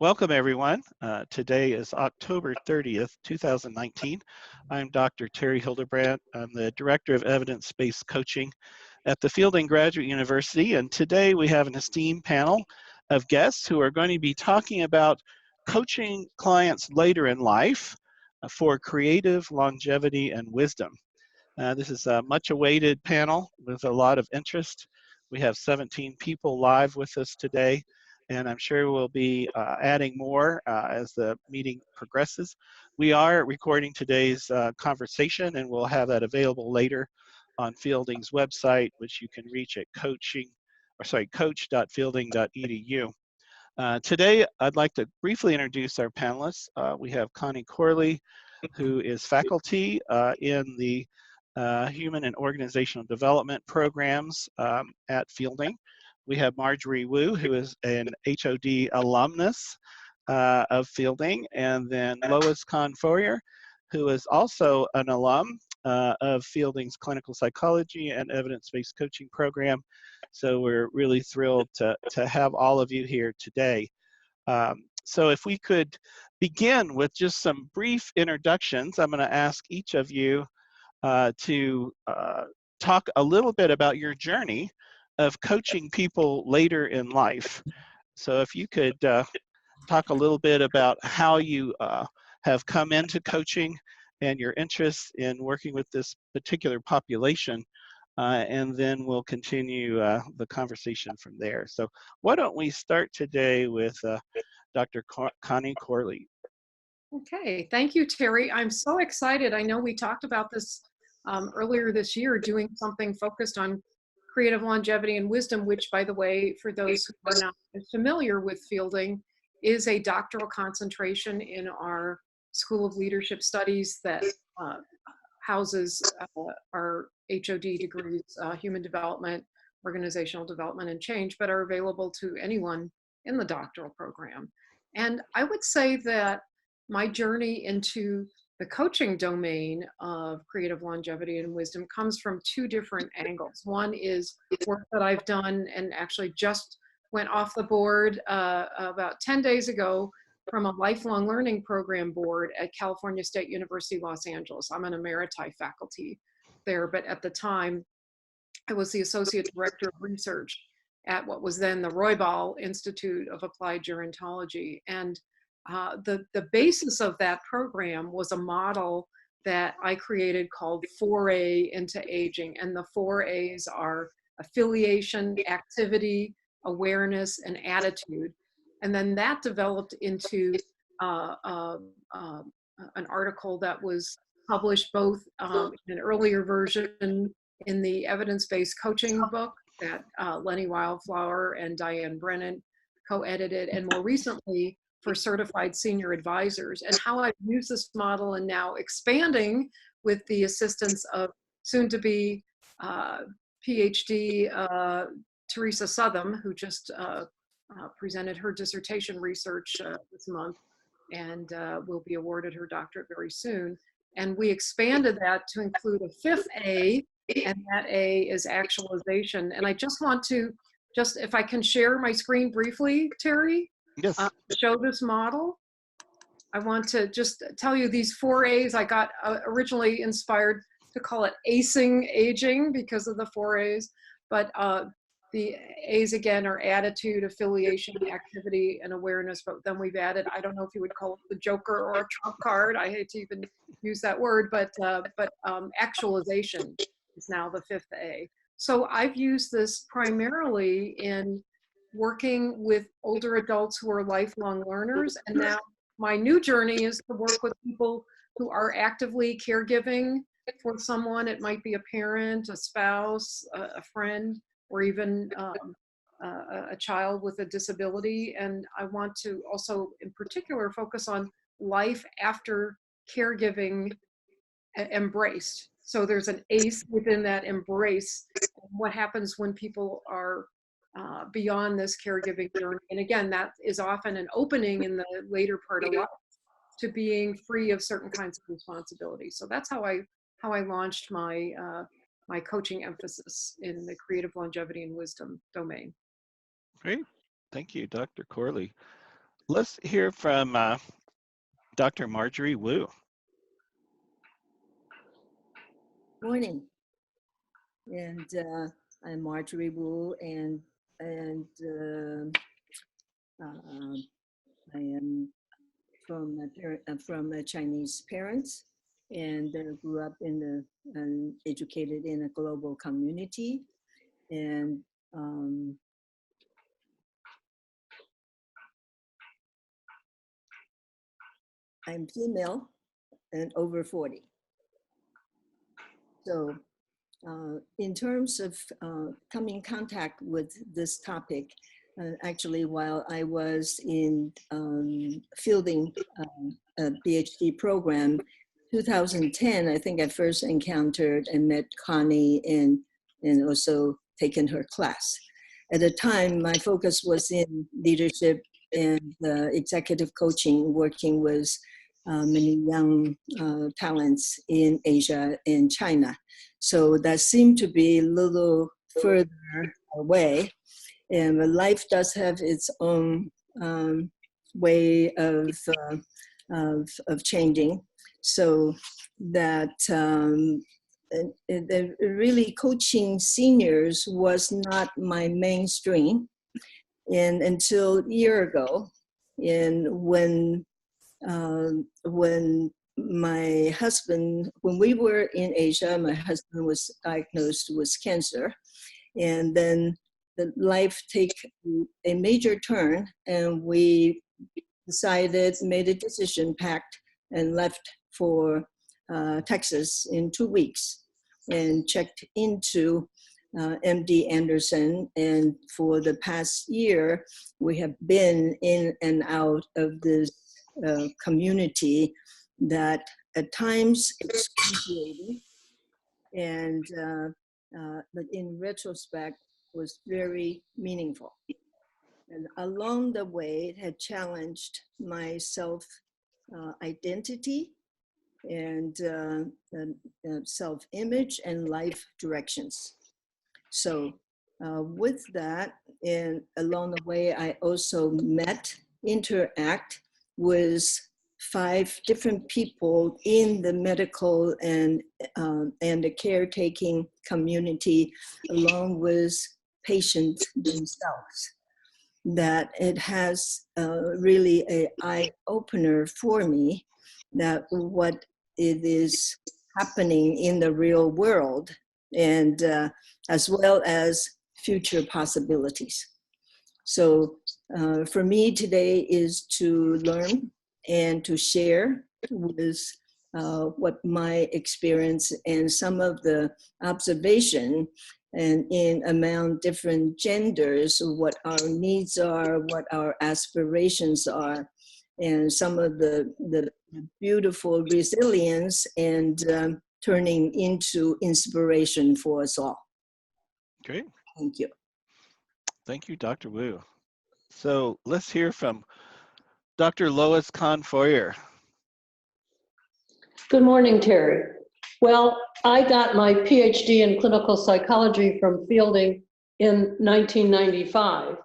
Welcome, everyone. Today is October 30th, 2019. I'm Dr. Terry Hildebrandt. I'm the Director of Evidence-Based Coaching at the Fielding Graduate University, and today we have an esteemed panel of guests who are going to be talking about coaching clients later in life for creative longevity and wisdom. This is a much-awaited panel with a lot of interest. We have 17 people live with us today, and I'm sure we'll be adding more as the meeting progresses. We are recording today's conversation, and we'll have that available later on Fielding's website, which you can reach at coach.fielding.edu. Today, I'd like to briefly introduce our panelists. We have Connie Corley, who is faculty in the Human and Organizational Development programs at Fielding. We have Marjorie Wu, who is an HOD alumnus of Fielding, and then Lois Kahn-Fourier, who is also an alum of Fielding's Clinical Psychology and Evidence-Based Coaching program. So we're really thrilled to have all of you here today. So if we could begin with just some brief introductions, I'm going to ask each of you to talk a little bit about your journey of coaching people later in life. So if you could talk a little bit about how you have come into coaching and your interest in working with this particular population, and then we'll continue the conversation from there. So why don't we start today with Dr. Connie Corley. Okay, thank you, Terry. I'm so excited. I know we talked about this earlier this year, doing something focused on creative longevity and wisdom, which, by the way, for those who are not familiar with Fielding, is a doctoral concentration in our School of Leadership Studies that houses our HOD degrees, Human Development, Organizational Development, and Change, but are available to anyone in the doctoral program. And I would say that my journey into the coaching domain of creative longevity and wisdom comes from two different angles. One is work that I've done and actually just went off the board about 10 days ago from a lifelong learning program board at California State University, Los Angeles. I'm an emeriti faculty there, but at the time I was the associate director of research at what was then the Roybal Institute of Applied Gerontology. And the basis of that program was a model that I created called 4A into aging. And the 4As are affiliation, activity, awareness, and attitude. And then that developed into an article that was published both in an earlier version in the evidence-based coaching book that Lenny Wildflower and Diane Brennan co-edited, and more recently for certified senior advisors, and how I've used this model and now expanding with the assistance of soon-to-be PhD Teresa Southam, who just presented her dissertation research this month and will be awarded her doctorate very soon. And we expanded that to include a fifth A, and that A is actualization. And I just want to, if I can share my screen briefly, Terry? Yes. Show this model. I want to just tell you these 4As. I got originally inspired to call it acing aging because of the 4As, but the A's again are attitude, affiliation, activity, and awareness. But then we've added, I don't know if you would call it the Joker or a trump card. I hate to even use that word, but actualization is now the fifth A. So I've used this primarily in working with older adults who are lifelong learners. And now my new journey is to work with people who are actively caregiving for someone. It might be a parent, a spouse, a friend, or even a child with a disability. And I want to also in particular focus on life after caregiving embraced. So there's an ACE within that embrace. What happens when people are beyond this caregiving journey? And again, that is often an opening in the later part of life to being free of certain kinds of responsibilities. So that's how I launched my my coaching emphasis in the creative longevity and wisdom domain. Great. Thank you, Dr. Corley. let's hear from Dr. Marjorie Wu. Morning, and I'm Marjorie Wu, and I am from Chinese parents, and grew up in educated in a global community, and I'm female and over 40. So in terms of coming in contact with this topic, actually while I was in fielding a PhD program, 2010, I think I first encountered and met Connie and also taken her class. At the time, my focus was in leadership and executive coaching, working with many young talents in Asia and China. So that seemed to be a little further away. And life does have its own way of changing. So that really coaching seniors was not my mainstream. And until a year ago, and when my husband, when we were in Asia, my husband was diagnosed with cancer, and then the life take a major turn, and we made a decision, packed, and left for Texas in 2 weeks, and checked into MD Anderson, and for the past year, we have been in and out of this community that at times excruciating, and but in retrospect was very meaningful. And along the way, it had challenged my self identity and self-image and life directions. So with that, and along the way, I also interact with 5 different people in the medical and the caretaking community, along with patients themselves. That it has really an eye-opener for me, that what it is happening in the real world, and as well as future possibilities. So for me today is to learn and to share with what my experience and some of the observation and in among different genders, what our needs are, what our aspirations are, and some of the beautiful resilience and turning into inspiration for us all. Great. Thank you. Thank you, Dr. Wu. So let's hear from Dr. Lois Kahn-Foyer. Good morning, Terry. Well, I got my PhD in clinical psychology from Fielding in 1995,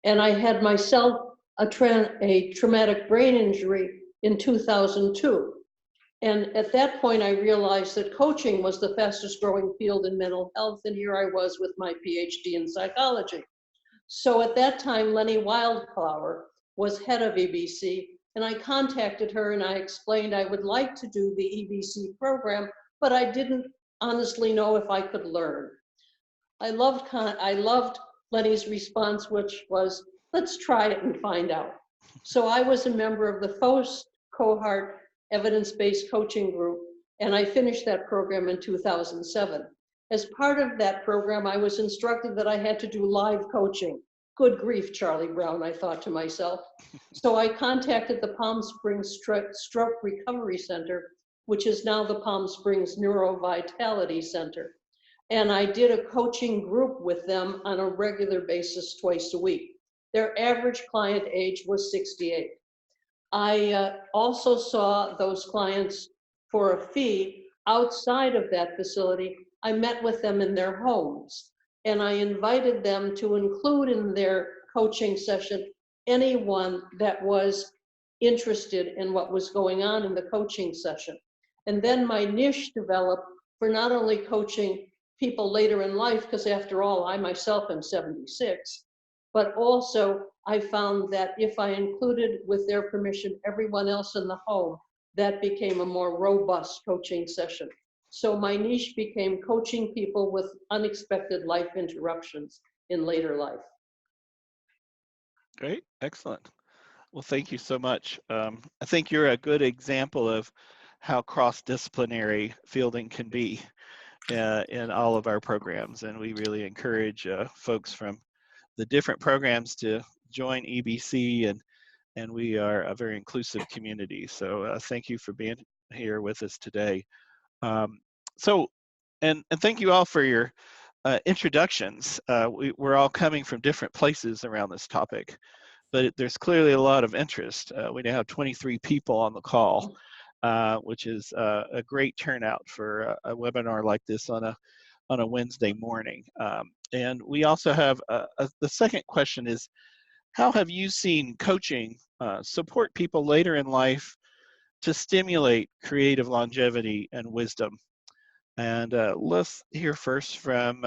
and I had myself a traumatic brain injury in 2002. And at that point, I realized that coaching was the fastest growing field in mental health, and here I was with my PhD in psychology. So at that time, Lenny Wildflower was head of EBC, and I contacted her and I explained I would like to do the EBC program, but I didn't honestly know if I could learn. I loved Lenny's response, which was, let's try it and find out. So I was a member of the FOST cohort evidence-based coaching group, and I finished that program in 2007. As part of that program, I was instructed that I had to do live coaching. Good grief, Charlie Brown, I thought to myself. So I contacted the Palm Springs Stroke Recovery Center, which is now the Palm Springs Neurovitality Center. And I did a coaching group with them on a regular basis twice a week. Their average client age was 68. I also saw those clients for a fee outside of that facility. I met with them in their homes, and I invited them to include in their coaching session anyone that was interested in what was going on in the coaching session. And then my niche developed for not only coaching people later in life, because after all, I myself am 76, but also I found that if I included, with their permission, everyone else in the home, that became a more robust coaching session. So my niche became coaching people with unexpected life interruptions in later life. Great, excellent. Well, thank you so much. I think you're a good example of how cross-disciplinary fielding can be in all of our programs, and we really encourage folks from the different programs to join EBC, and we are a very inclusive community. So thank you for being here with us today. And thank you all for your introductions. We're all coming from different places around this topic, but there's clearly a lot of interest. We now have 23 people on the call, which is a great turnout for a webinar like this on a Wednesday morning. And we also have the second question is, how have you seen coaching support people later in life to stimulate creative longevity and wisdom? And let's hear first from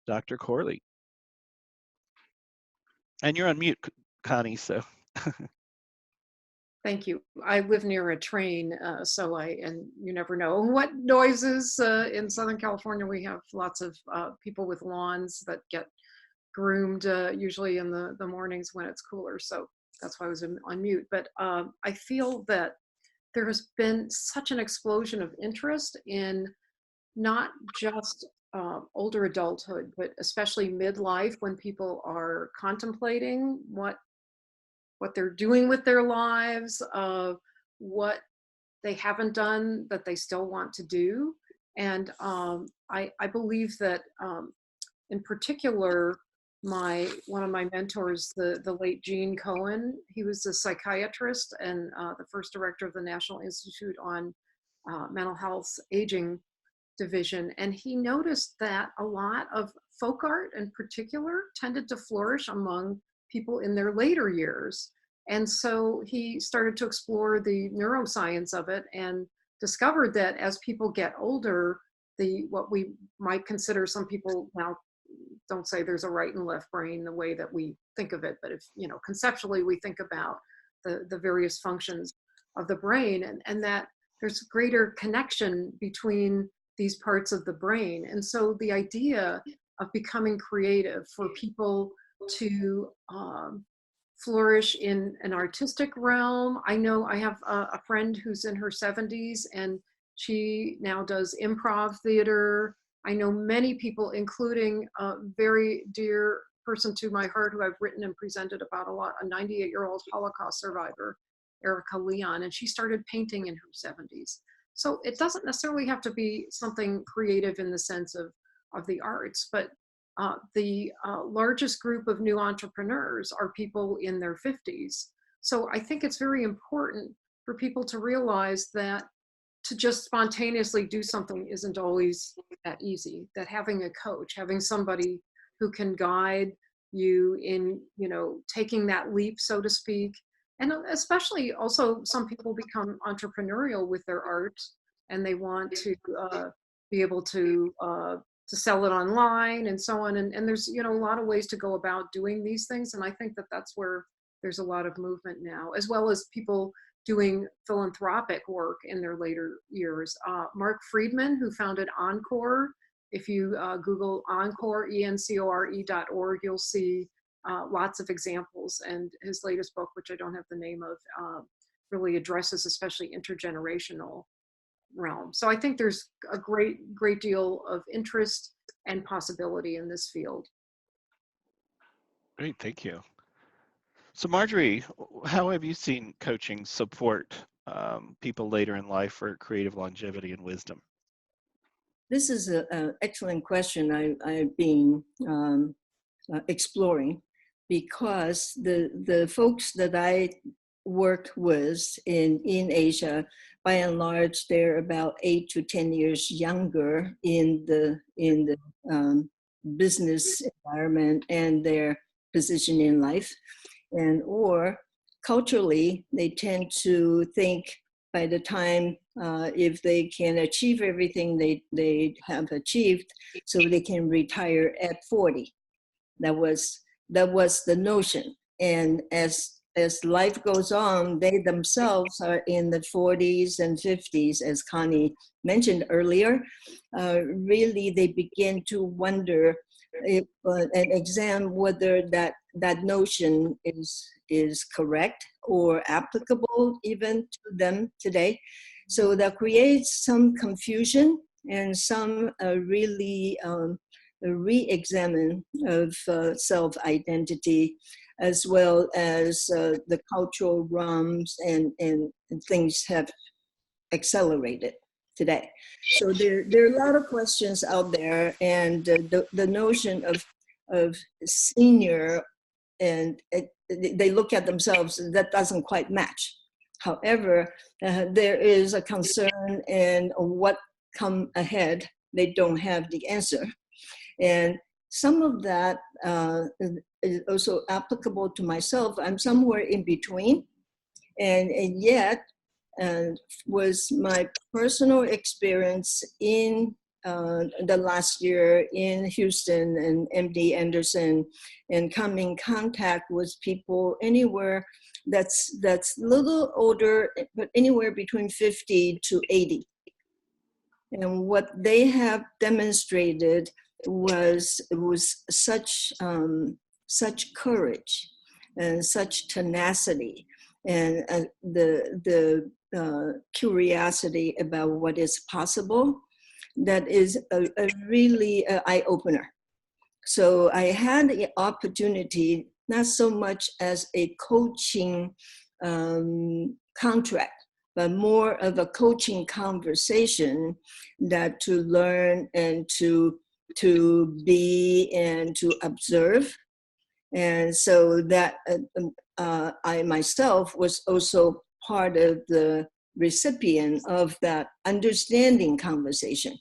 Dr. Corley. And you're on mute, Connie, so. Thank you. I live near a train, and you never know what noises. In Southern California, we have lots of people with lawns that get groomed, usually in the mornings when it's cooler. So that's why I was on mute. But I feel that there has been such an explosion of interest in not just older adulthood, but especially midlife, when people are contemplating what they're doing with their lives, what they haven't done that they still want to do. And I believe that in particular, one of my mentors, the late Gene Cohen, he was a psychiatrist and the first director of the National Institute on Mental Health Aging Division. And he noticed that a lot of folk art in particular tended to flourish among people in their later years. And so he started to explore the neuroscience of it and discovered that as people get older, what we might consider, some people now don't say there's a right and left brain the way that we think of it, but if, conceptually we think about the various functions of the brain, and that there's greater connection between these parts of the brain. And so the idea of becoming creative for people to flourish in an artistic realm. I know I have a friend who's in her 70s and she now does improv theater. I know many people, including a very dear person to my heart who I've written and presented about a lot, a 98-year-old Holocaust survivor, Erica Leon, and she started painting in her 70s. So it doesn't necessarily have to be something creative in the sense of the arts, but the largest group of new entrepreneurs are people in their 50s. So I think it's very important for people to realize that to just spontaneously do something isn't always that easy, that having a coach, having somebody who can guide you in, taking that leap, so to speak. And especially also some people become entrepreneurial with their art and they want to be able to sell it online and so on. And there's, a lot of ways to go about doing these things. And I think that that's where there's a lot of movement now, as well as people doing philanthropic work in their later years. Mark Friedman, who founded Encore, if you Google Encore, ENCORE.org, you'll see lots of examples. And his latest book, which I don't have the name of, really addresses especially intergenerational realm. So I think there's a great deal of interest and possibility in this field. Great, thank you. So Marjorie, how have you seen coaching support people later in life for creative longevity and wisdom? This is an excellent question I've been exploring, because the folks that I work with in Asia, by and large, they're about 8 to 10 years younger in the business environment and their position in life. and or culturally, they tend to think by the time if they can achieve everything they have achieved, so they can retire at 40. That was the notion. And as life goes on, they themselves are in the 40s and 50s, as Connie mentioned earlier. Really, they begin to wonder if, and examine whether that notion is correct or applicable even to them today. So that creates some confusion and some really re-examine of self-identity, as well as the cultural realms and things have accelerated today. So there are a lot of questions out there, and the notion of senior, and they look at themselves, that doesn't quite match. However, there is a concern, and what come ahead, they don't have the answer. And some of that is also applicable to myself. I'm somewhere in between, and yet was my personal experience in the last year in Houston and MD Anderson, and come in contact with people anywhere that's a little older, but anywhere between 50 to 80. And what they have demonstrated was such courage and such tenacity, and the curiosity about what is possible, that is a really eye-opener. So I had the opportunity, not so much as a coaching contract, but more of a coaching conversation, that to learn and to be and to observe. And so that I myself was also part of the recipient of that understanding conversation.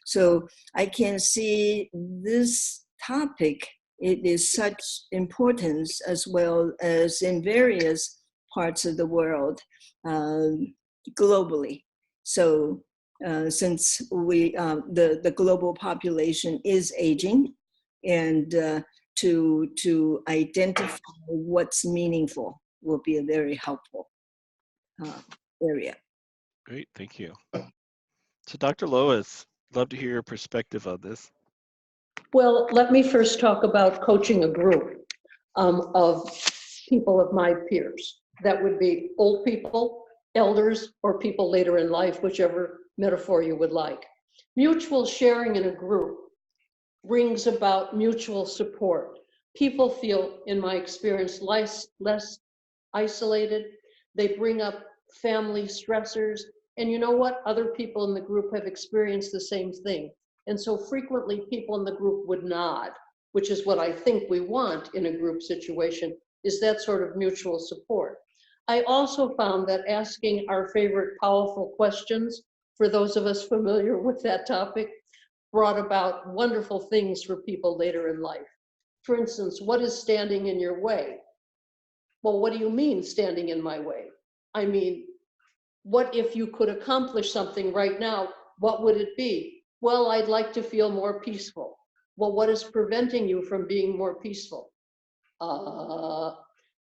So I can see this topic, it is such importance, as well as in various parts of the world, globally. So since we the global population is aging, and to identify what's meaningful will be a very helpful area. Great, thank you. So Dr. Lois, love to hear your perspective on this. Well, let me first talk about coaching a group of people of my peers. That would be old people, elders, or people later in life, whichever metaphor you would like. Mutual sharing in a group brings about mutual support. People feel, in my experience, less isolated. They bring up family stressors. And you know what? Other people in the group have experienced the same thing. And so frequently people in the group would nod, which is what I think we want in a group situation, is that sort of mutual support. I also found that asking our favorite powerful questions, for those of us familiar with that topic, brought about wonderful things for people later in life. For instance, what is standing in your way? Well, what do you mean standing in my way? I mean, what if you could accomplish something right now? What would it be? Well, I'd like to feel more peaceful. Well, what is preventing you from being more peaceful?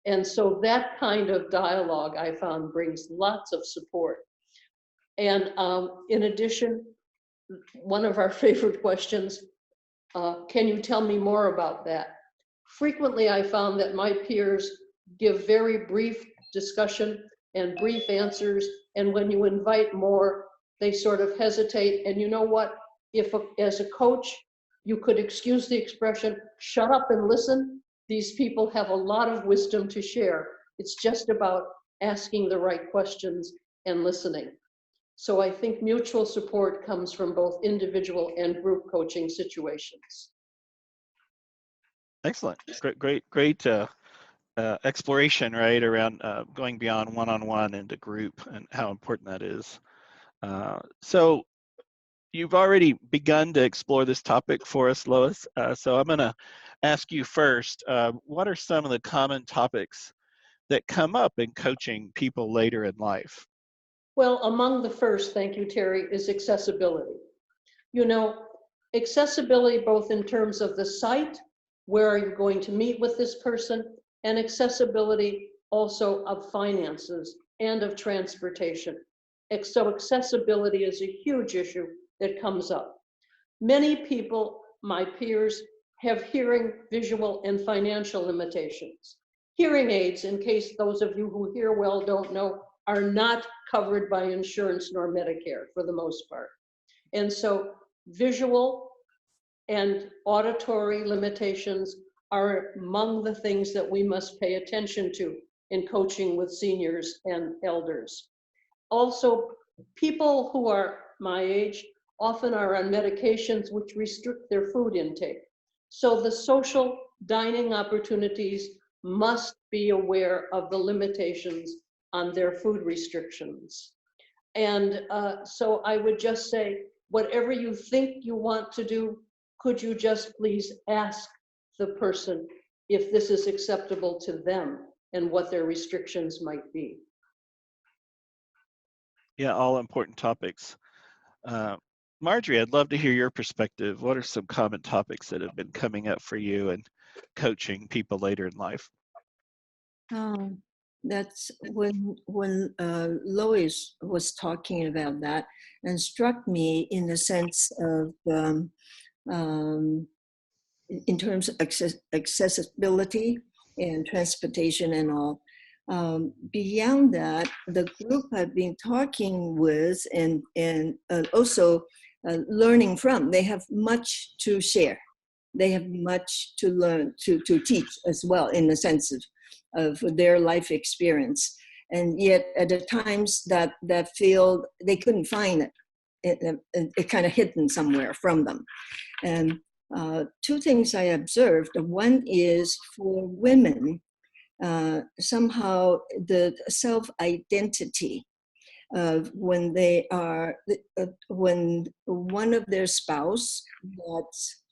And so that kind of dialogue, I found, brings lots of support. And in addition, one of our favorite questions, can you tell me more about that? Frequently, I found that my peers give very brief discussion and brief answers. And when you invite more, they sort of hesitate. And you know what? If as a coach, you could excuse the expression, shut up and listen. These people have a lot of wisdom to share. It's just about asking the right questions and listening. So I think mutual support comes from both individual and group coaching situations. Excellent, great exploration, right, around going beyond one-on-one into group and how important that is. So you've already begun to explore this topic for us, Lois. So I'm going to ask you first, what are some of the common topics that come up in coaching people later in life? Well, among the first, thank you, Terry, is accessibility. You know, accessibility both in terms of the site, where are you going to meet with this person, and accessibility also of finances and of transportation. So accessibility is a huge issue that comes up. Many people, my peers, have hearing, visual, and financial limitations. Hearing aids, in case those of you who hear well don't know, are not covered by insurance nor Medicare for the most part. And so visual and auditory limitations are among the things that we must pay attention to in coaching with seniors and elders. Also, people who are my age often are on medications which restrict their food intake. So the social dining opportunities must be aware of the limitations on their food restrictions. And so I would just say, whatever you think you want to do, could you just please ask the person if this is acceptable to them and what their restrictions might be. Yeah, all important topics. Marjorie, I'd love to hear your perspective. What are some common topics that have been coming up for you and coaching people later in life? That's when Lois was talking about that, and struck me in the sense of in terms of accessibility and transportation and all. Beyond that, the group I've been talking with and also learning from, they have much to share. They have much to learn, to teach as well, in the sense of their life experience. And yet at the times that field, they couldn't find it. It kind of hidden somewhere from them. And two things I observed. One is for women, somehow the self-identity of when they are, when one of their spouse that's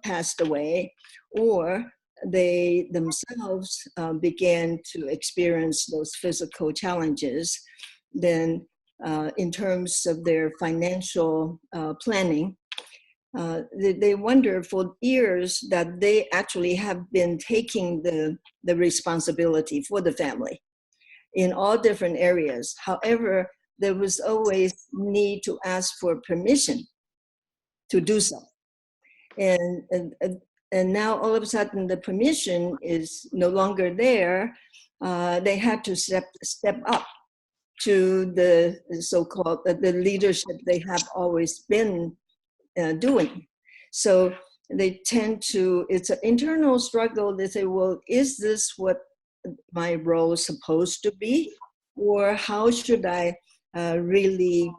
passed away, or they themselves began to experience those physical challenges, then in terms of their financial planning, they wonder for years that they actually have been taking the responsibility for the family in all different areas. However, there was always need to ask for permission to do so. And now all of a sudden the permission is no longer there. They had to step up to the so-called the leadership they have always been doing. So they tend to, it's an internal struggle. They say, well, is this what my role is supposed to be? Or how should I really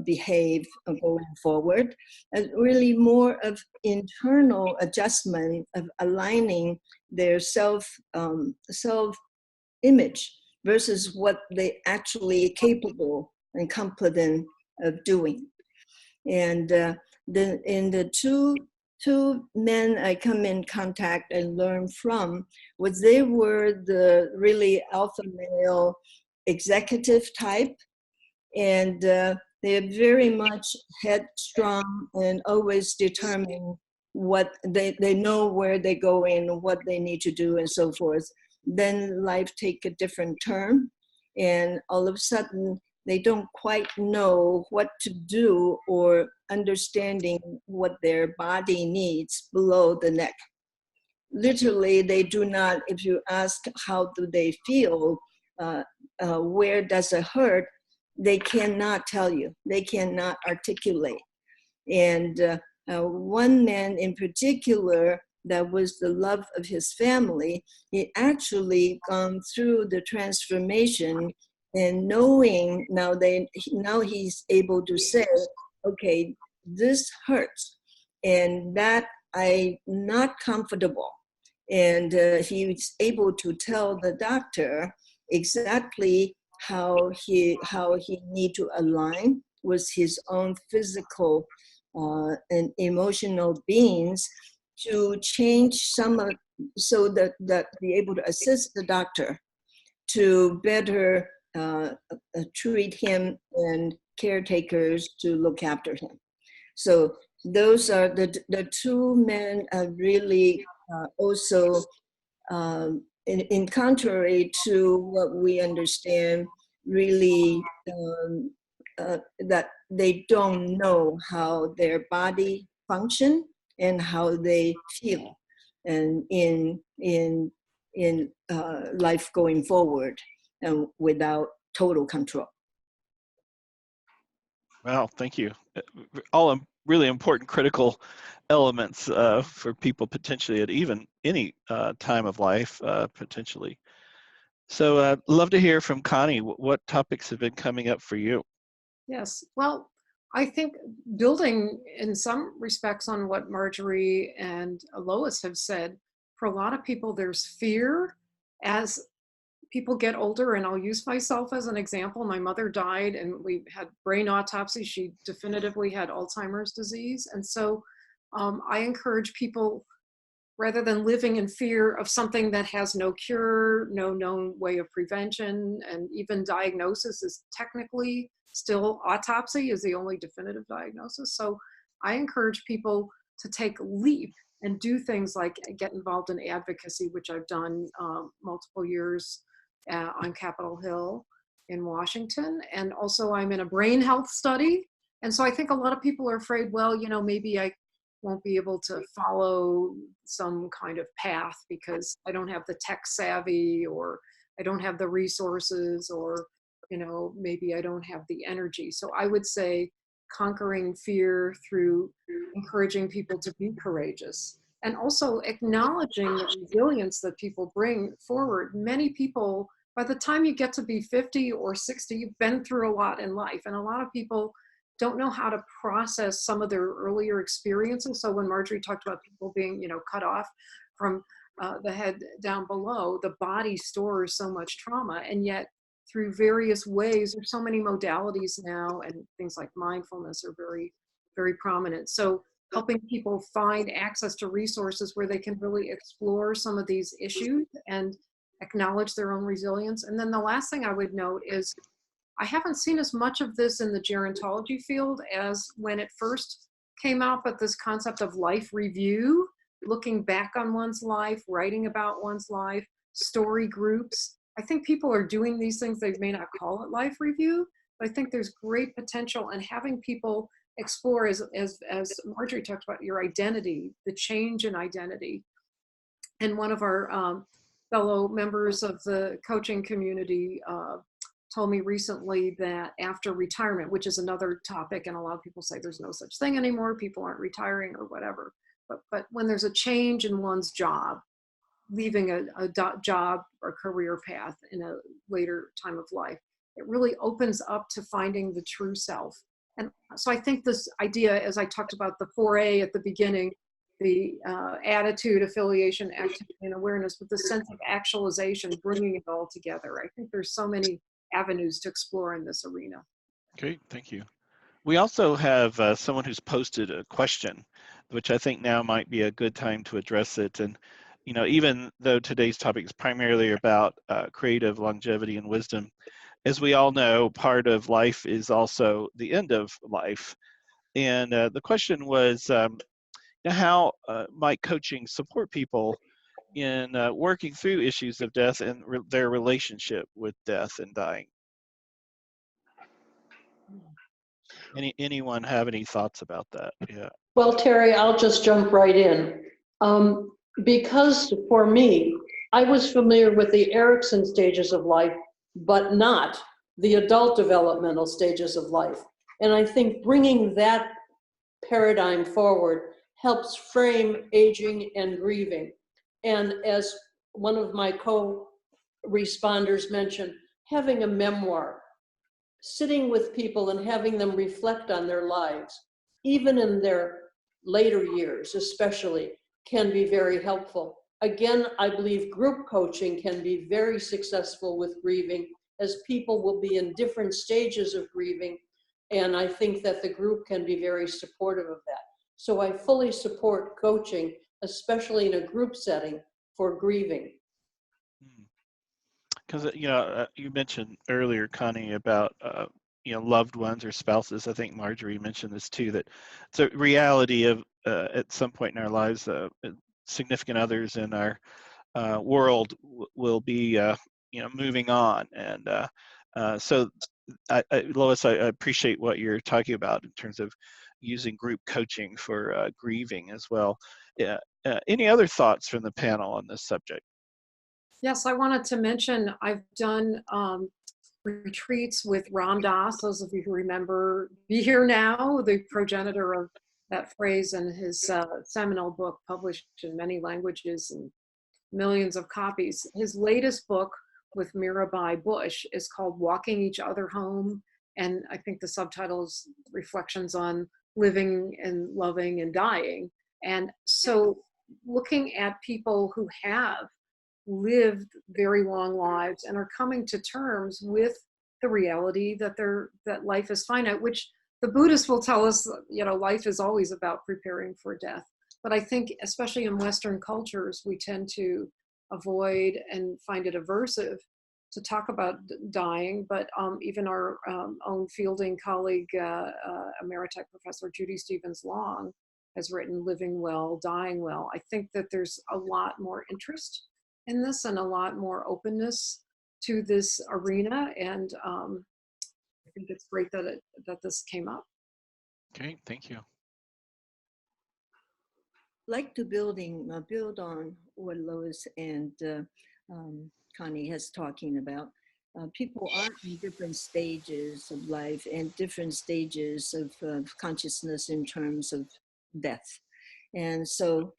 behave going forward? And really more of internal adjustment of aligning their self-image versus what they actually capable and competent of doing. And then in the two men I come in contact and learn from, was they were the really alpha male executive type, and they're very much headstrong and always determined what they know where they're going, what they need to do, and so forth. Then life take a different turn, and all of a sudden they don't quite know what to do or understanding what their body needs below the neck. Literally, they do not, if you ask how do they feel, where does it hurt, they cannot tell you. They cannot articulate. And one man in particular, that was the love of his family, he actually gone through the transformation and knowing now he's able to say, okay, this hurts and that I'm not comfortable. And he's able to tell the doctor exactly how he need to align with his own physical and emotional beings to change some of, so that be able to assist the doctor to better treat him and caretakers to look after him. So those are the two men are really also in contrary to what we understand, really that they don't know how their body function and how they feel, and in life going forward, and without total control. Well, thank you. All really important, critical elements for people potentially at even any time of life, potentially. So love to hear from Connie. What topics have been coming up for you? Yes, well, I think building in some respects on what Marjorie and Lois have said, for a lot of people, there's fear as people get older, and I'll use myself as an example. My mother died and we had brain autopsy. She definitively had Alzheimer's disease. And so I encourage people, rather than living in fear of something that has no cure, no known way of prevention, and even diagnosis is technically still autopsy is the only definitive diagnosis. So I encourage people to take a leap and do things like get involved in advocacy, which I've done multiple years on Capitol Hill in Washington. And also I'm in a brain health study. And so I think a lot of people are afraid, well, you know, maybe I won't be able to follow some kind of path because I don't have the tech savvy, or I don't have the resources, or, you know, maybe I don't have the energy. So I would say conquering fear through encouraging people to be courageous, and also acknowledging the resilience that people bring forward. Many people, by the time you get to be 50 or 60, you've been through a lot in life. And a lot of people don't know how to process some of their earlier experiences. So when Marjorie talked about people being, you know, cut off from the head down below, the body stores so much trauma. And yet through various ways, there's so many modalities now, and things like mindfulness are very, very prominent. So helping people find access to resources where they can really explore some of these issues and acknowledge their own resilience. And then the last thing I would note is I haven't seen as much of this in the gerontology field as when it first came out, but this concept of life review, looking back on one's life, writing about one's life, story groups. I think people are doing these things. They may not call it life review, but I think there's great potential in having people explore, as Marjorie talked about, your identity, the change in identity. And one of our fellow members of the coaching community told me recently that after retirement, which is another topic, and a lot of people say there's no such thing anymore, people aren't retiring or whatever, but when there's a change in one's job, leaving a job or career path in a later time of life, it really opens up to finding the true self. And so I think this idea, as I talked about the 4A at the beginning, the attitude, affiliation, activity, and awareness, with the sense of actualization, bringing it all together. I think there's so many avenues to explore in this arena. Great, thank you. We also have someone who's posted a question, which I think now might be a good time to address it. And, you know, even though today's topic is primarily about creative longevity and wisdom, as we all know, part of life is also the end of life. And the question was, how might coaching support people in working through issues of death and their relationship with death and dying? Anyone have any thoughts about that? Yeah. Well, Terry, I'll just jump right in. Because for me, I was familiar with the Erickson stages of life, but not the adult developmental stages of life. And I think bringing that paradigm forward helps frame aging and grieving. And as one of my co-responders mentioned, having a memoir, sitting with people and having them reflect on their lives, even in their later years especially, can be very helpful. Again, I believe group coaching can be very successful with grieving, as people will be in different stages of grieving, And I think that the group can be very supportive of that. So I fully support coaching, especially in a group setting for grieving. Because you mentioned earlier, Connie, about loved ones or spouses. I think Marjorie mentioned this too. That it's a reality of at some point in our lives, significant others in our world will be moving on, and so Lois, I appreciate what you're talking about in terms of using group coaching for grieving as well. Any other thoughts from the panel on this subject? Yes, I wanted to mention I've done retreats with Ram Dass, those of you who remember Be Here Now, the progenitor of that phrase, and his seminal book published in many languages and millions of copies. His latest book with Mirabai Bush is called Walking Each Other Home, and I think the subtitle is Reflections on Living and Loving and Dying. And so looking at people who have lived very long lives and are coming to terms with the reality that that life is finite, which the Buddhists will tell us, life is always about preparing for death. But I think, especially in Western cultures, we tend to avoid and find it aversive to talk about dying. But even our own Fielding colleague, Emerita Professor Judy Stevens-Long, has written Living Well, Dying Well. I think that there's a lot more interest in this and a lot more openness to this arena, and I think it's great that this came up. Okay, thank you. Like to build on what Lois and Connie has talking about. People are in different stages of life and different stages of consciousness in terms of death, and so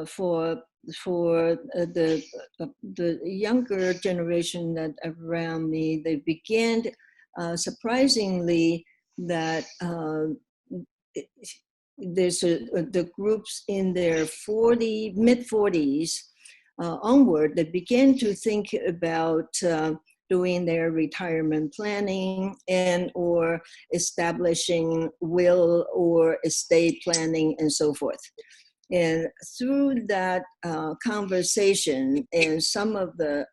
for the younger generation that around me, they began surprisingly that there's the groups in their mid-40s onward that begin to think about doing their retirement planning and or establishing will or estate planning and so forth. And through that conversation and some of the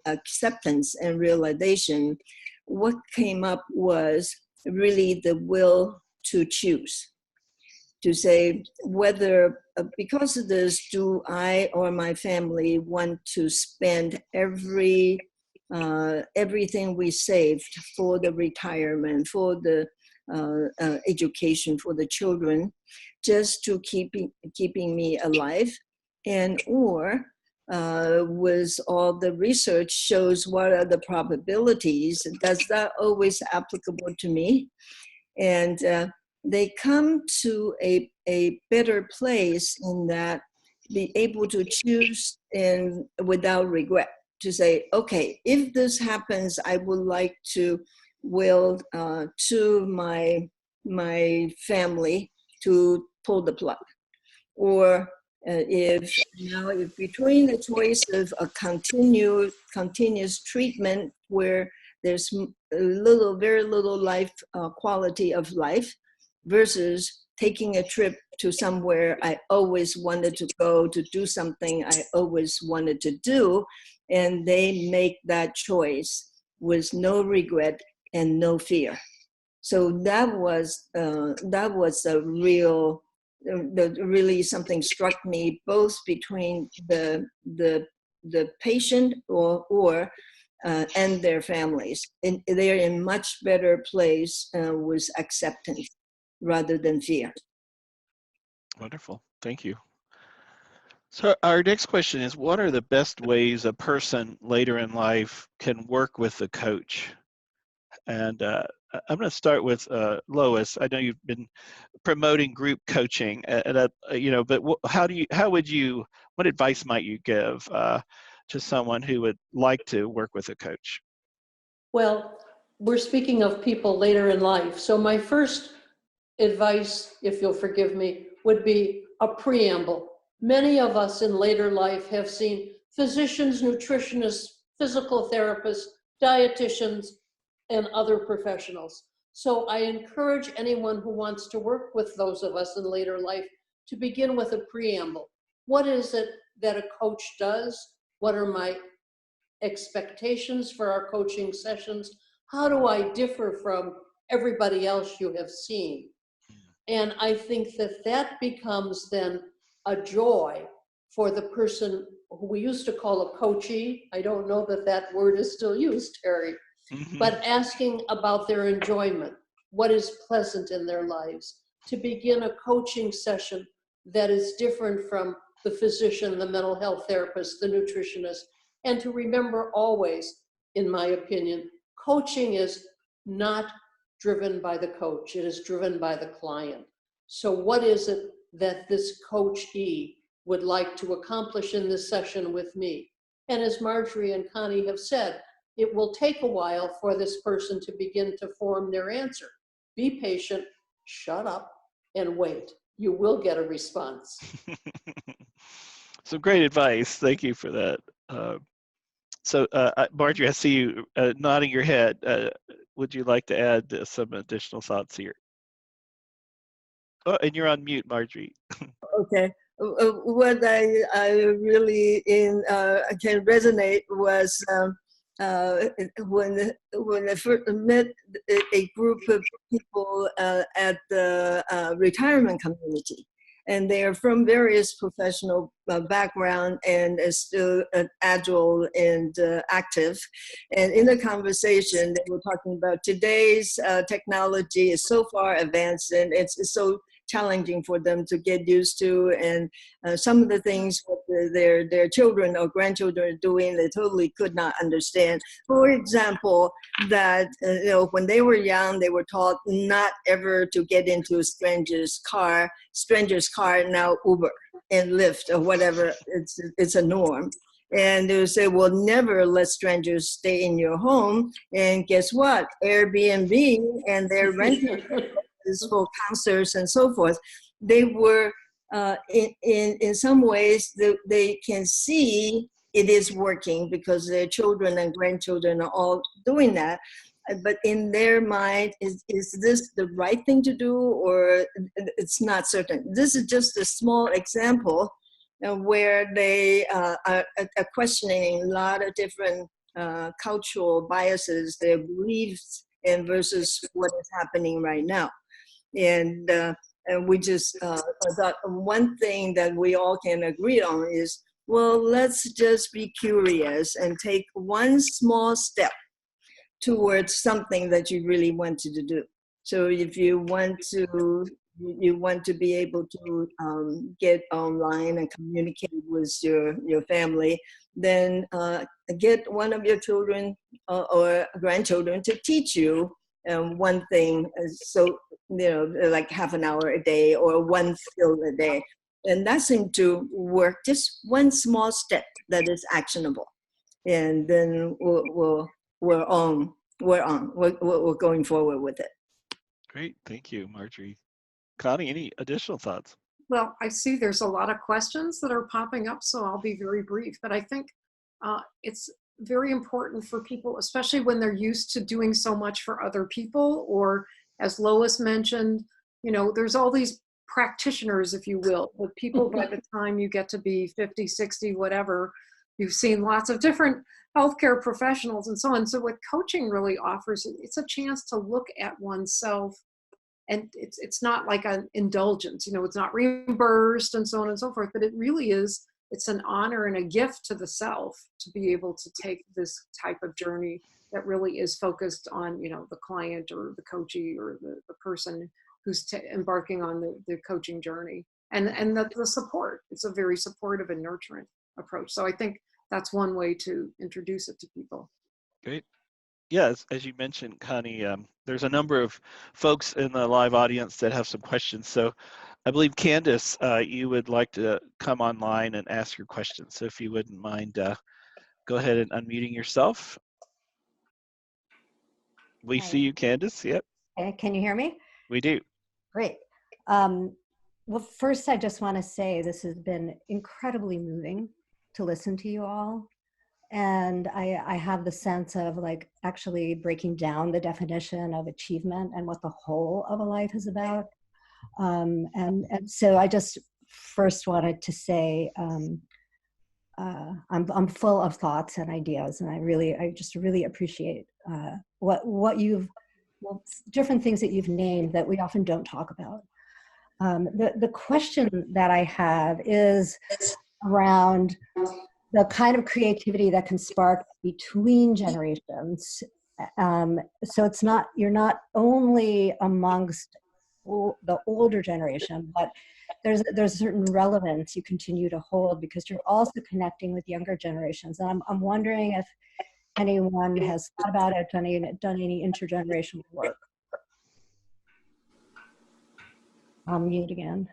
acceptance and realization, what came up was really the will to choose. To say whether, because of this, do I or my family want to spend everything we saved for the retirement, for the education for the children, just to keeping me alive, and or with all the research shows what are the probabilities, does that always applicable to me? And they come to a better place in that be able to choose and without regret to say, okay, if this happens, I would like to will to my family to pull the plug. Or if between the choice of a continuous treatment where there's very little life quality of life, versus taking a trip to somewhere I always wanted to go to do something I always wanted to do, and they make that choice with no regret and no fear. So that was a real, really something struck me, both between the patient or and their families. And they're in much better place with acceptance rather than fear. Wonderful, thank you. So our next question is, what are the best ways a person later in life can work with a coach? And I'm going to start with Lois. I know you've been promoting group coaching, but what advice might you give to someone who would like to work with a coach? Well, we're speaking of people later in life. So my first advice, if you'll forgive me, would be a preamble. Many of us in later life have seen physicians, nutritionists, physical therapists, dietitians, and other professionals. So I encourage anyone who wants to work with those of us in later life to begin with a preamble. What is it that a coach does? What are my expectations for our coaching sessions? How do I differ from everybody else you have seen? And I think that that becomes then a joy for the person who we used to call a coachee. I don't know that that word is still used, Terry, but asking about their enjoyment, what is pleasant in their lives, to begin a coaching session that is different from the physician, the mental health therapist, the nutritionist, and to remember always, in my opinion, coaching is not driven by the coach, it is driven by the client. So what is it that this coachee would like to accomplish in this session with me? And as Marjorie and Connie have said, it will take a while for this person to begin to form their answer. Be patient, shut up, and wait. You will get a response. Some great advice. Thank you for that. Marjorie, I see you nodding your head. Would you like to add some additional thoughts here? Oh, and you're on mute, Marjorie. Okay. What I really can resonate was when I first met a group of people at the retirement community, and they are from various professional background and is still agile and active. And in the conversation, they were talking about today's technology is so far advanced and it's so challenging for them to get used to, and some of the things that their children or grandchildren are doing, they totally could not understand. For example, that when they were young, they were taught not ever to get into a stranger's car, now Uber and Lyft or whatever, it's a norm. And they would say, well, never let strangers stay in your home. And guess what? Airbnb, and they're renting for counselors and so forth. They were, in some ways, they can see it is working because their children and grandchildren are all doing that. But in their mind, is this the right thing to do, or it's not certain? This is just a small example where they are questioning a lot of different cultural biases, their beliefs, and versus what is happening right now. And we just thought one thing that we all can agree on is, well, let's just be curious and take one small step towards something that you really wanted to do. So if you want to be able to get online and communicate with your family, then get one of your children or grandchildren to teach you one thing. So, like half an hour a day or one skill a day. And that seemed to work, just one small step that is actionable. And then we're going forward with it. Great, thank you, Marjorie. Connie, any additional thoughts? Well, I see there's a lot of questions that are popping up, so I'll be very brief. But I think it's very important for people, especially when they're used to doing so much for other people, or as Lois mentioned, there's all these practitioners, if you will, but people by the time you get to be 50, 60, whatever, you've seen lots of different healthcare professionals and so on. So what coaching really offers, it's a chance to look at oneself, and it's not like an indulgence, it's not reimbursed and so on and so forth, but it really is, it's an honor and a gift to the self to be able to take this type of journey that really is focused on, the client or the coachee or the person who's embarking on the coaching journey. And the support, it's a very supportive and nurturing approach. So I think that's one way to introduce it to people. Great. Yes, as you mentioned, Connie, there's a number of folks in the live audience that have some questions. So I believe, Candace, you would like to come online and ask your questions. So if you wouldn't mind, go ahead and unmuting yourself. We see you, Candace. Yep. Can you hear me? We do. Great. Well, first, I just want to say this has been incredibly moving to listen to you all. And I have the sense of like actually breaking down the definition of achievement and what the whole of a life is about. And so I just first wanted to say I'm full of thoughts and ideas, and I just really appreciate what you've, well, different things that you've named that we often don't talk about. The question that I have is around the kind of creativity that can spark between generations. So it's not, you're not only amongst the older generation, but there's a certain relevance you continue to hold because you're also connecting with younger generations. And I'm wondering if anyone has thought about it, done any intergenerational work. I'll mute again.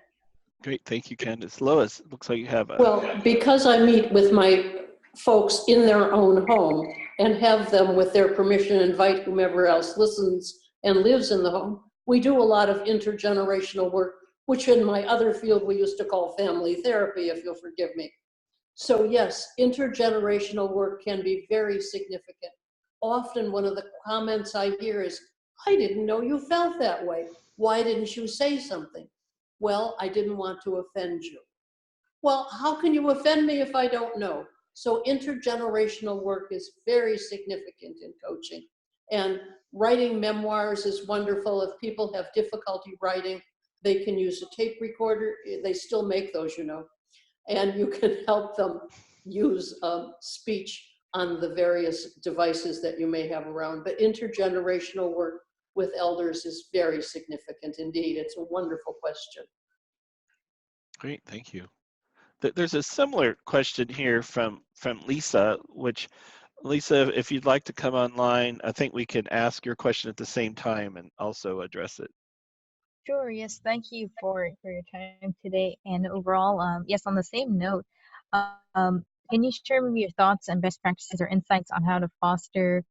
Great, thank you, Candace. Lois, it looks like you have a... Well, because I meet with my folks in their own home and have them, with their permission, invite whomever else listens and lives in the home, we do a lot of intergenerational work, which in my other field we used to call family therapy, if you'll forgive me. So yes, intergenerational work can be very significant. Often one of the comments I hear is, I didn't know you felt that way. Why didn't you say something? Well, I didn't want to offend you. Well, how can you offend me if I don't know? So intergenerational work is very significant in coaching. And writing memoirs is wonderful. If people have difficulty writing, they can use a tape recorder. They still make those, you know. And you can help them use speech on the various devices that you may have around. But intergenerational work with elders is very significant indeed. It's a wonderful question. Great, thank you. There's a similar question here from Lisa, which, Lisa, if you'd like to come online, I think we can ask your question at the same time and also address it. Sure, yes, thank you for your time today. And overall, yes, on the same note, can you share maybe your thoughts and best practices or insights on how to foster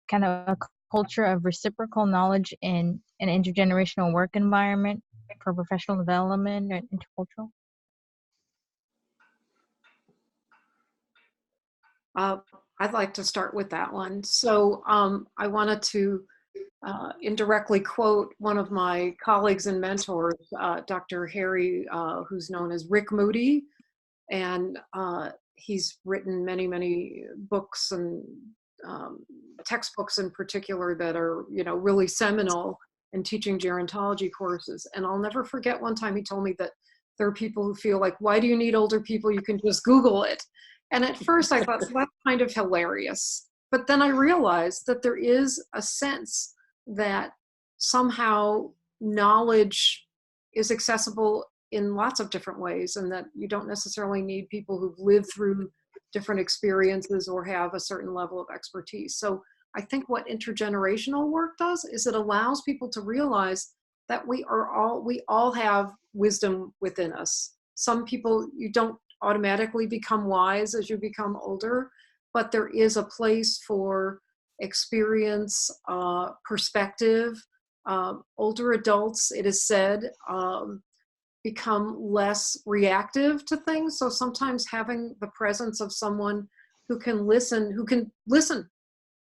kind of a culture of reciprocal knowledge in an intergenerational work environment for professional development and intercultural? I'd like to start with that one. So I wanted to indirectly quote one of my colleagues and mentors, Dr. Harry, who's known as Rick Moody. And he's written many, many books and textbooks in particular that are, you know, really seminal in teaching gerontology courses. And I'll never forget one time he told me that there are people who feel like, why do you need older people? You can just Google it. And at first I thought, well, that's kind of hilarious. But then I realized that there is a sense that somehow knowledge is accessible in lots of different ways, and that you don't necessarily need people who've lived through different experiences or have a certain level of expertise. So I think what intergenerational work does is it allows people to realize that we all have wisdom within us. Some people, you don't automatically become wise as you become older, but there is a place for experience, perspective. Older adults, it is said, become less reactive to things. So sometimes having the presence of someone who can listen,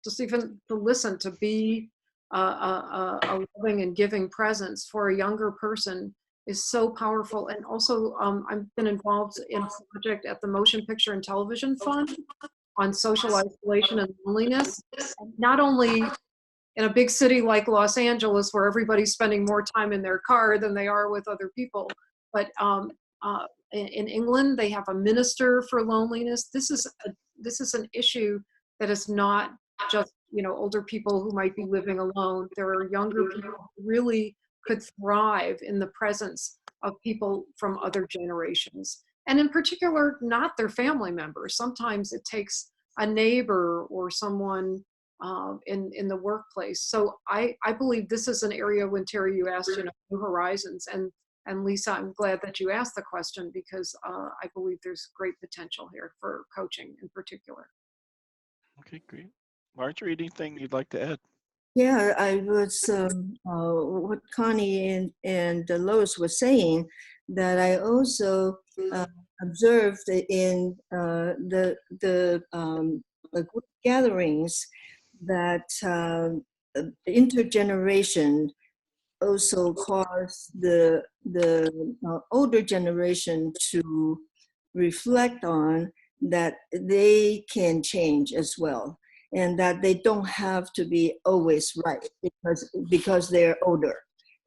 just even to listen, to be a loving and giving presence for a younger person is so powerful. And also I've been involved in a project at the Motion Picture and Television Fund on social isolation and loneliness, not only in a big city like Los Angeles, where everybody's spending more time in their car than they are with other people, but in England, they have a minister for loneliness. This is an issue that is not just, you know, older people who might be living alone. There are younger people who really could thrive in the presence of people from other generations, and in particular, not their family members. Sometimes it takes a neighbor or someone in the workplace. So I believe this is an area, when Terry, you asked, you know, New Horizons, and Lisa, I'm glad that you asked the question, because I believe there's great potential here for coaching in particular. Okay, great. Marjorie, anything you'd like to add? Yeah, I was what Connie and Lois were saying, that I also observed in the group gatherings that intergeneration also cause the older generation to reflect on that they can change as well, and that they don't have to be always right because they're older.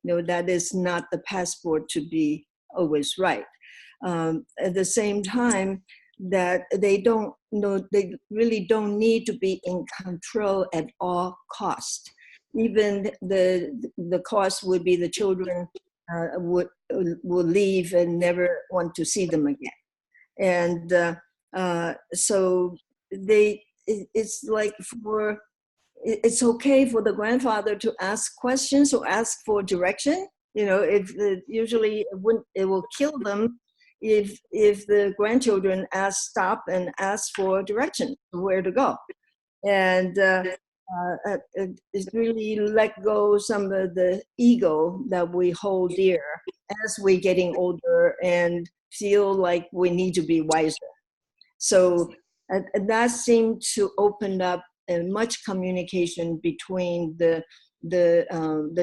That is not the passport to be always right. At the same time, that they really don't need to be in control at all costs. Even the cost would be the children will leave and never want to see them again. And so it's like it's okay for the grandfather to ask questions or ask for direction. Usually it will kill them if the grandchildren stop and ask for direction, where to go. And it's really let go some of the ego that we hold dear as we're getting older and feel like we need to be wiser. So that seemed to open up much communication between the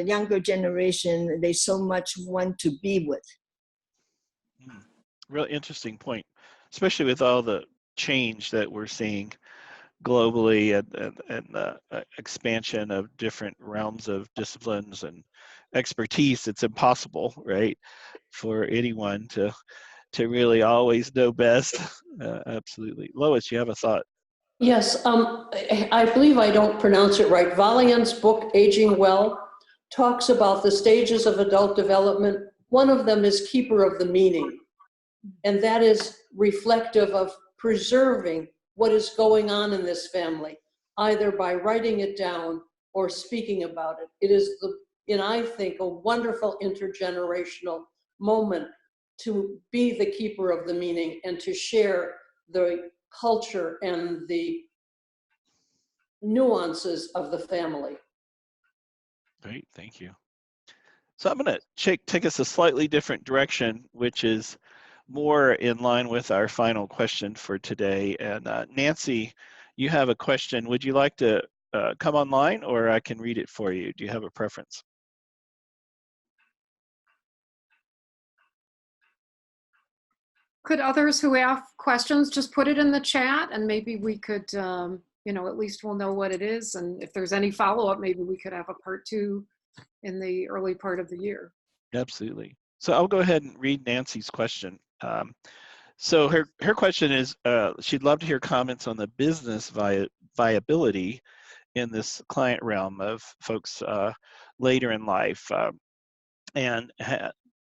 younger generation they so much want to be with. Real interesting point, especially with all the change that we're seeing globally and the expansion of different realms of disciplines and expertise. It's impossible, right, for anyone to really always know best. Absolutely. Lois, you have a thought? Yes, I believe I don't pronounce it right. Valiant's book, Aging Well, talks about the stages of adult development. One of them is keeper of the meaning, and that is reflective of preserving what is going on in this family, either by writing it down or speaking about it. It is, I think, a wonderful intergenerational moment to be the keeper of the meaning and to share the culture and the nuances of the family. Great, thank you. So I'm going to take us a slightly different direction, which is more in line with our final question for today. And Nancy, you have a question. Would you like to come online, or I can read it for you? Do you have a preference? Could others who have questions just put it in the chat, and maybe we could, at least we'll know what it is. And if there's any follow-up, maybe we could have a part 2 in the early part of the year. Absolutely. So I'll go ahead and read Nancy's question. So her question is, she'd love to hear comments on the business viability in this client realm of folks later in life. And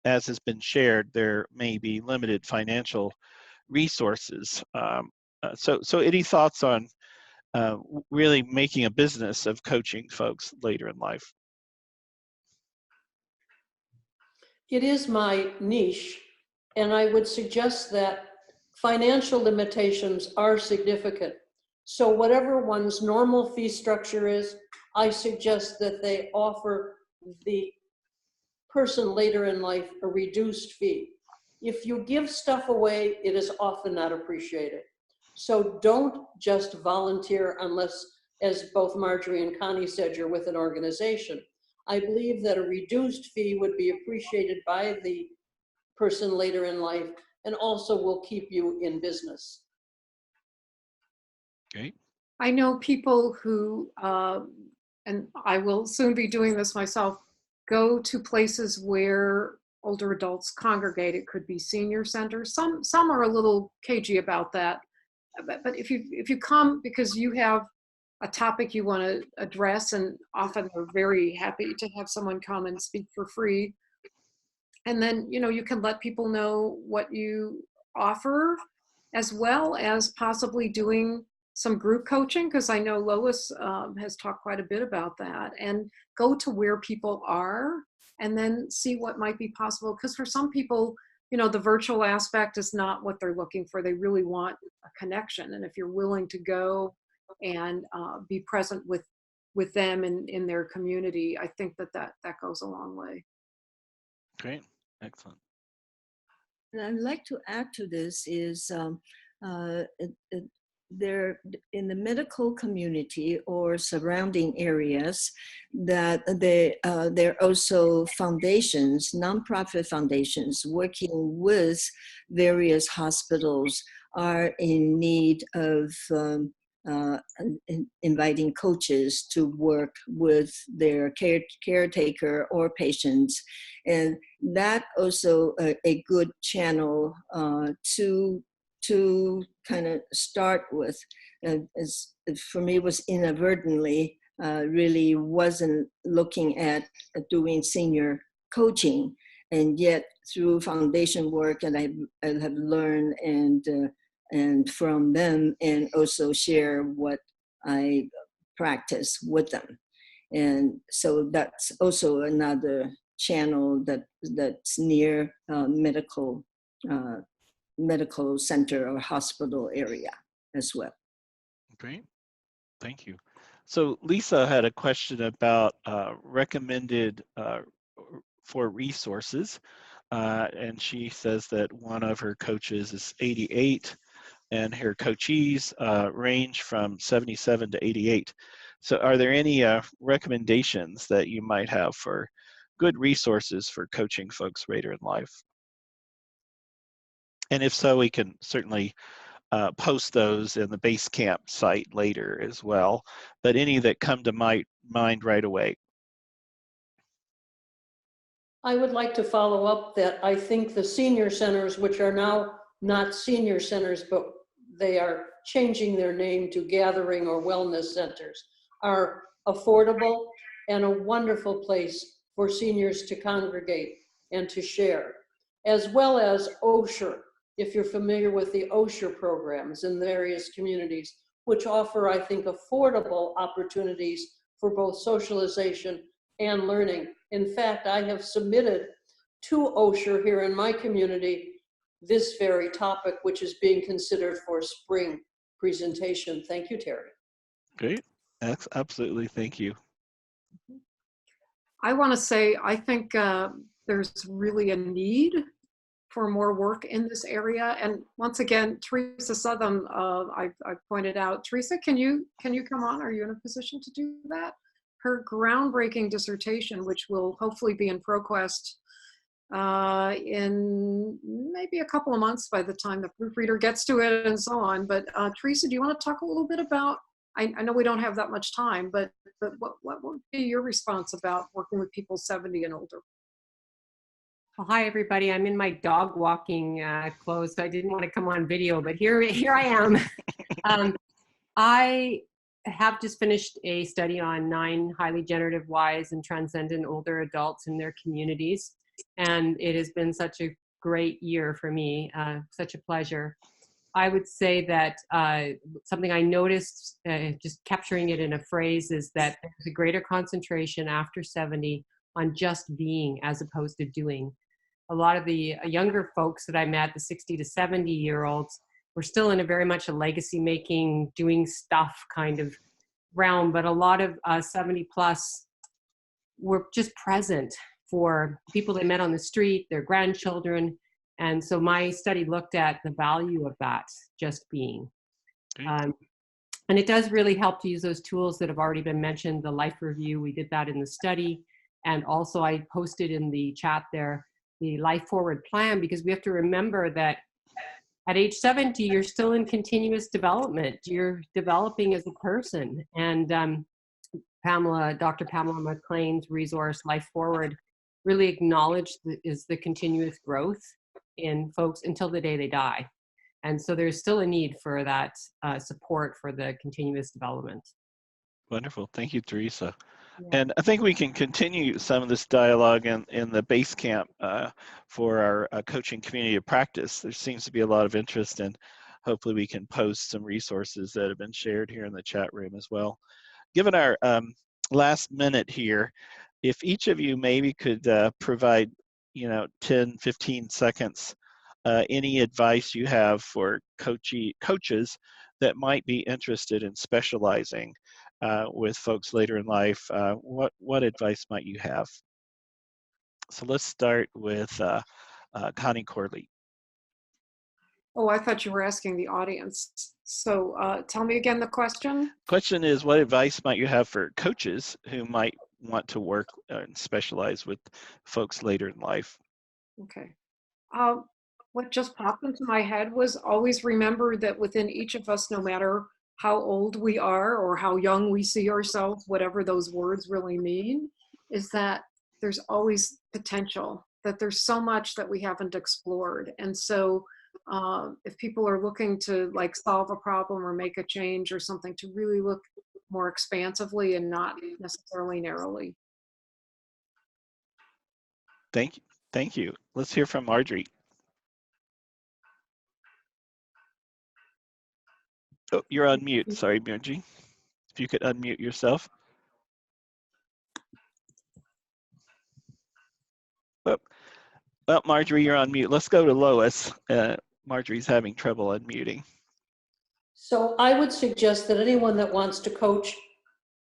as has been shared, there may be limited financial resources. So any thoughts on really making a business of coaching folks later in life? It is my niche, and I would suggest that financial limitations are significant. So whatever one's normal fee structure is, I suggest that they offer the person later in life a reduced fee. If you give stuff away, it is often not appreciated. So don't just volunteer unless, as both Marjorie and Connie said, you're with an organization. I believe that a reduced fee would be appreciated by the person later in life and also will keep you in business. Great. I know people who, and I will soon be doing this myself, go to places where older adults congregate. It could be senior centers. Some are a little cagey about that. But if you come because you have a topic you want to address, and often they're very happy to have someone come and speak for free. And then, you can let people know what you offer, as well as possibly doing some group coaching, because I know Lois has talked quite a bit about that, and go to where people are and then see what might be possible. Because for some people, the virtual aspect is not what they're looking for. They really want a connection. And if you're willing to go and be present with them in their community, I think that goes a long way. Great. Excellent. And I'd like to add to this is there in the medical community or surrounding areas that there are also foundations, nonprofit foundations working with various hospitals are in need of inviting coaches to work with their caretaker or patients. And that also a good channel to kind of start with. As for me, was inadvertently really wasn't looking at doing senior coaching, and yet through foundation work, and I have learned and from them, and also share what I practice with them. And so that's also another channel that's near medical center or hospital area as well. Great, thank you. So Lisa had a question about recommended for resources, and she says that one of her coaches is 88, and her coachees range from 77 to 88. So are there any recommendations that you might have for good resources for coaching folks later in life? And if so, we can certainly post those in the Basecamp site later as well, but any that come to my mind right away. I would like to follow up that I think the senior centers, which are now not senior centers, but they are changing their name to gathering or wellness centers, are affordable and a wonderful place for seniors to congregate and to share, as well as OSHR, if you're familiar with the OSHR programs in various communities, which offer, I think, affordable opportunities for both socialization and learning. In fact, I have submitted to OSHR here in my community this very topic, which is being considered for spring presentation. Thank you, Terry. Great, absolutely, thank you. I want to say, I think there's really a need for more work in this area. And once again, Teresa Southam, I pointed out. Teresa, can you come on? Are you in a position to do that? Her groundbreaking dissertation, which will hopefully be in ProQuest in maybe a couple of months by the time the proofreader gets to it and so on. But Teresa, do you want to talk a little bit about, I know we don't have that much time, but what would be your response about working with people 70 and older? Well, hi, everybody. I'm in my dog walking clothes, so I didn't want to come on video, but here I am. I have just finished a study on 9 highly generative, wise, and transcendent older adults in their communities, and it has been such a great year for me, such a pleasure. I would say that something I noticed, just capturing it in a phrase, is that there's a greater concentration after 70 on just being as opposed to doing. A lot of the younger folks that I met, the 60 to 70-year-olds, were still in a very much a legacy-making, doing stuff kind of realm, but a lot of 70 plus were just present for people they met on the street, their grandchildren. And so my study looked at the value of that just being. And it does really help to use those tools that have already been mentioned, the life review, we did that in the study. And also I posted in the chat there, the life forward plan, because we have to remember that at age 70, you're still in continuous development. You're developing as a person. And Dr. Pamela McLean's resource, Life Forward, really acknowledged is the continuous growth in folks until the day they die. And so there's still a need for that support for the continuous development. Wonderful, thank you, Teresa. Yeah. And I think we can continue some of this dialogue in the Basecamp for our coaching community of practice. There seems to be a lot of interest, and hopefully we can post some resources that have been shared here in the chat room as well. Given our last minute here, if each of you maybe could provide 10, 15 seconds, any advice you have for coaches that might be interested in specializing with folks later in life, what advice might you have? So let's start with Connie Corley. Oh, I thought you were asking the audience. So tell me again the question. Question is, what advice might you have for coaches who might want to work and specialize with folks later in life? Okay. What just popped into my head was always remember that within each of us, no matter how old we are or how young we see ourselves, whatever those words really mean, is that there's always potential, that there's so much that we haven't explored. And so if people are looking to like solve a problem or make a change or something, to really look more expansively and not necessarily narrowly. Thank you. Thank you. Let's hear from Marjorie. Oh, you're on mute. Sorry, Marjorie. If you could unmute yourself. Well, Marjorie, you're on mute. Let's go to Lois. Marjorie's having trouble unmuting. So I would suggest that anyone that wants to coach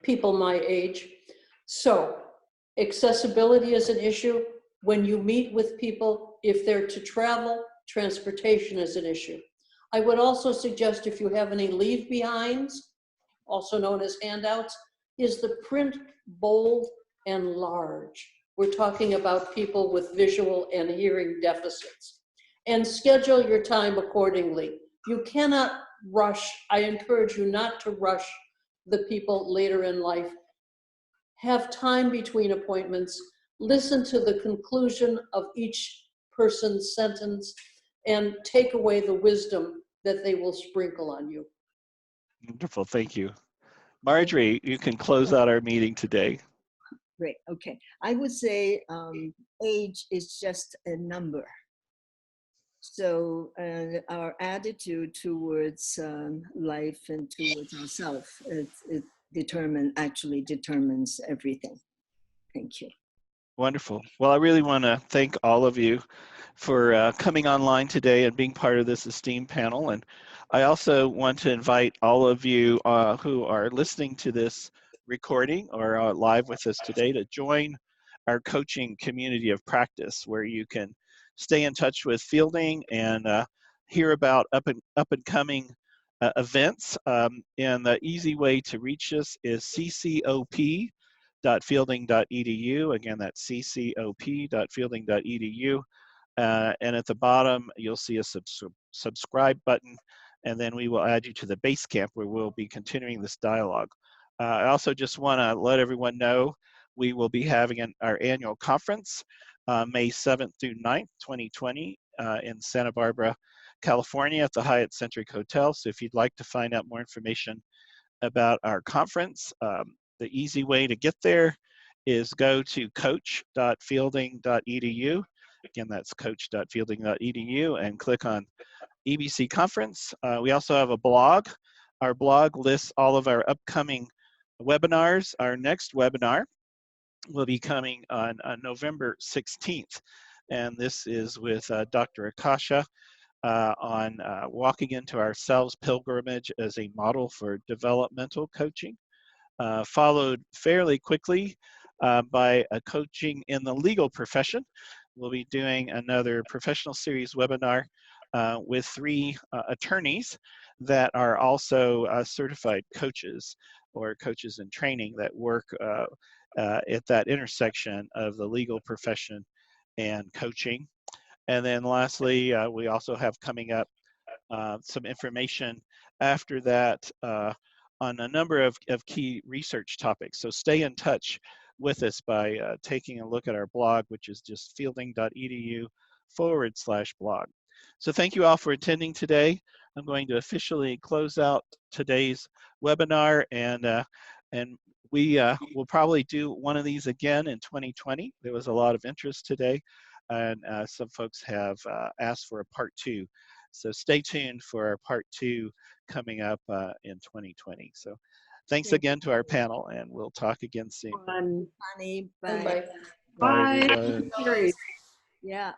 people my age, so accessibility is an issue. When you meet with people, if they're to travel, transportation is an issue. I would also suggest if you have any leave behinds, also known as handouts, is the print bold and large. We're talking about people with visual and hearing deficits. And schedule your time accordingly. You cannot rush. I encourage you not to rush the people later in life. Have time between appointments. Listen to the conclusion of each person's sentence and take away the wisdom that they will sprinkle on you. Wonderful. Thank you. Marjorie, you can close out our meeting today. Great. Okay. I would say age is just a number. So our attitude towards life and towards ourselves, it actually determines everything. Thank you. Wonderful. Well, I really want to thank all of you for coming online today and being part of this esteemed panel. And I also want to invite all of you who are listening to this recording or are live with us today to join our coaching community of practice, where you can stay in touch with Fielding and hear about up and coming events. And the easy way to reach us is ccop.fielding.edu. Again, that's ccop.fielding.edu. And at the bottom, you'll see a subscribe button, and then we will add you to the Basecamp, where we'll be continuing this dialogue. I also just want to let everyone know we will be having our annual conference May 7th through 9th, 2020 in Santa Barbara, California at the Hyatt Centric Hotel. So if you'd like to find out more information about our conference, the easy way to get there is go to coach.fielding.edu. Again, that's coach.fielding.edu, and click on EBC Conference. We also have a blog. Our blog lists all of our upcoming webinars. Our next webinar will be coming on November 16th, and this is with Dr. Akasha on walking into our selves pilgrimage as a model for developmental coaching, followed fairly quickly by a coaching in the legal profession. We'll be doing another professional series webinar with 3 attorneys that are also certified coaches or coaches in training that work at that intersection of the legal profession and coaching. And then lastly, we also have coming up some information after that on a number of key research topics. So stay in touch with us by taking a look at our blog, which is just fielding.edu/blog. So thank you all for attending today. I'm going to officially close out today's webinar, and we will probably do one of these again in 2020. There was a lot of interest today, and some folks have asked for a part 2. So stay tuned for our part 2 coming up in 2020. So thanks again to our panel, and we'll talk again soon. Connie, bye. Bye. Bye, everyone. Bye. Yeah.